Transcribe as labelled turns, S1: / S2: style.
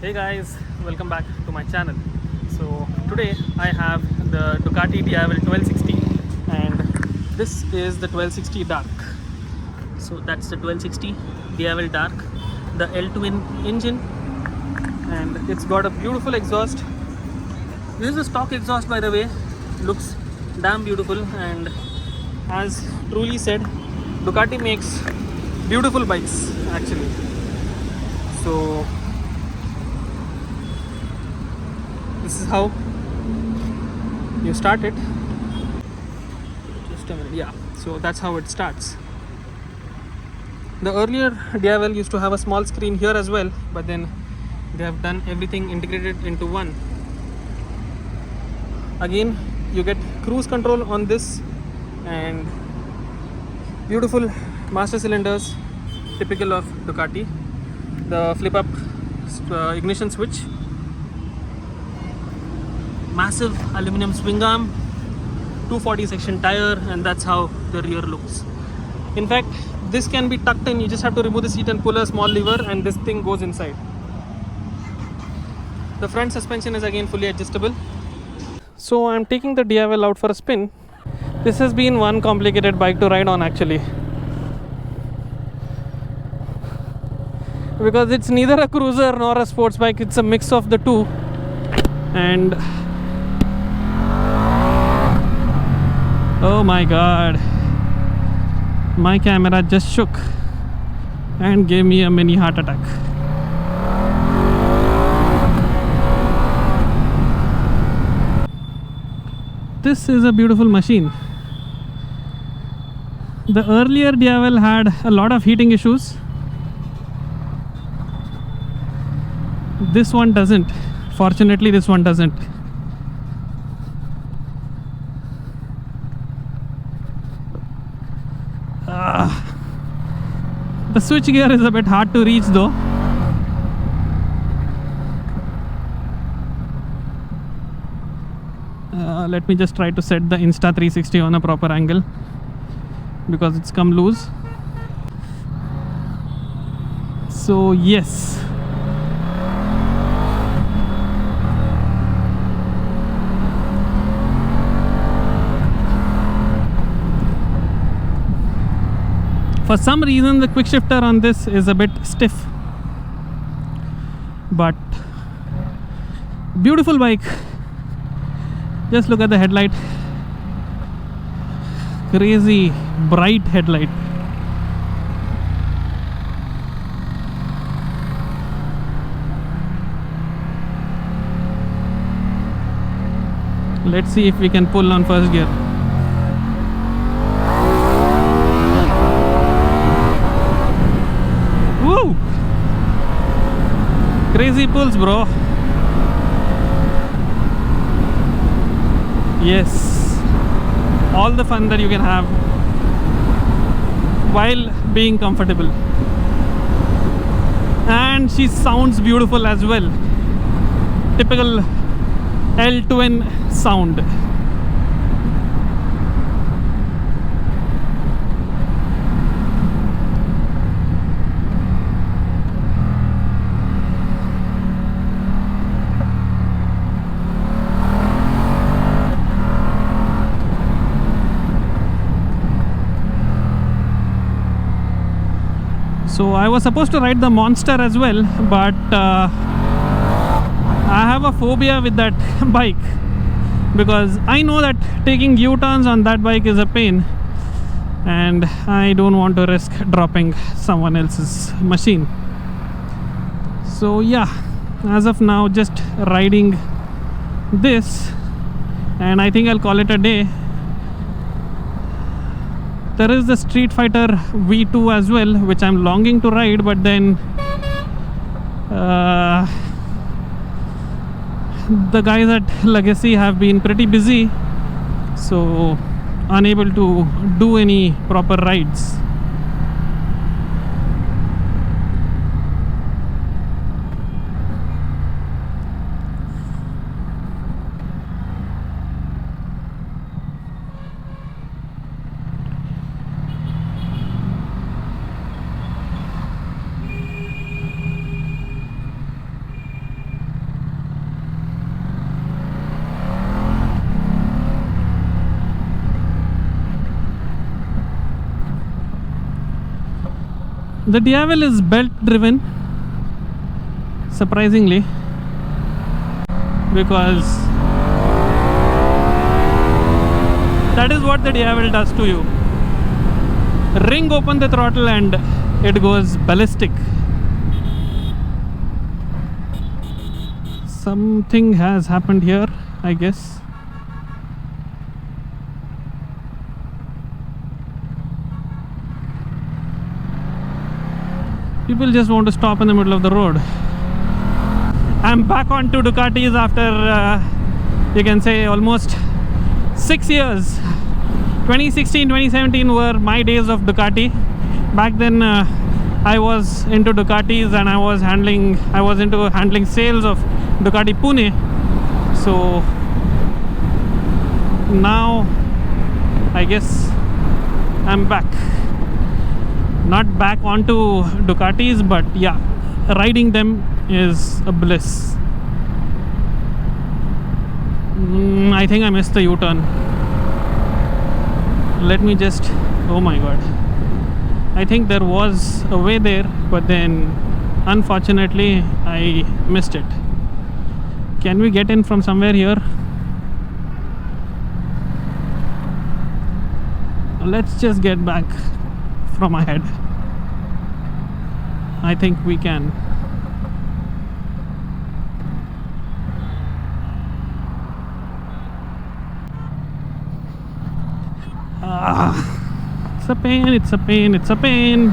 S1: Hey guys, welcome back to my channel. So today I have the Ducati Diavel 1260 and this is the 1260 Dark. So that's the 1260 Diavel Dark, the L-twin engine, and it's got a beautiful exhaust. This is a stock exhaust, by the way. Looks damn beautiful, and as truly said, Ducati makes beautiful bikes actually. So this is how you start it. Just a minute. Yeah, so that's how it starts. The earlier Diavel used to have a small screen here as well, but then they have done everything integrated into one. Again, you get cruise control on this and beautiful master cylinders, typical of Ducati. The flip up ignition switch, massive aluminum swing arm, 240 section tire, and that's how the rear looks. In fact, this can be tucked in. You just have to remove the seat and pull a small lever and this thing goes inside. The front suspension is again fully adjustable. So I'm taking the Diavel out for a spin. This has been one complicated bike to ride on actually, because it's neither a cruiser nor a sports bike. It's a mix of the two, and oh my god, my camera just shook and gave me a mini heart attack. This is a beautiful machine. The earlier Diavel had a lot of heating issues. This one doesn't. Fortunately, this one doesn't. The switch gear is a bit hard to reach though. Let me just try to set the Insta 360 on a proper angle because it's come loose. So yes, for some reason the quick shifter on this is a bit stiff, but beautiful bike. Just look at the headlight. Crazy bright headlight. Let's see if we can pull on first gear. Woo! Crazy pulls, bro. Yes, all the fun that you can have while being comfortable. And she sounds beautiful as well. Typical L-twin sound. So I was supposed to ride the Monster as well, but I have a phobia with that bike because I know that taking U-turns on that bike is a pain, and I don't want to risk dropping someone else's machine. So yeah, as of now just riding this, and I think I'll call it a day. There is the Street Fighter V2 as well, which I'm longing to ride, but then the guys at Legacy have been pretty busy, so unable to do any proper rides. The Diavel is belt driven, surprisingly, because that is what the Diavel does to you. Ring open the throttle and it goes ballistic. Something has happened here, I guess. People just want to stop in the middle of the road. I'm back onto Ducatis after you can say almost 6 years. 2016, 2017 were my days of Ducati. Back then I was into Ducatis and I was into handling sales of Ducati Pune. So now I guess I'm back. Not back onto Ducatis, but yeah, riding them is a bliss. I think I missed the U-turn. Let me just, oh my god. I think there was a way there, but then unfortunately I missed it. Can we get in from somewhere here? Let's just get back from ahead. I think we can. It's a pain, it's a pain, it's a pain.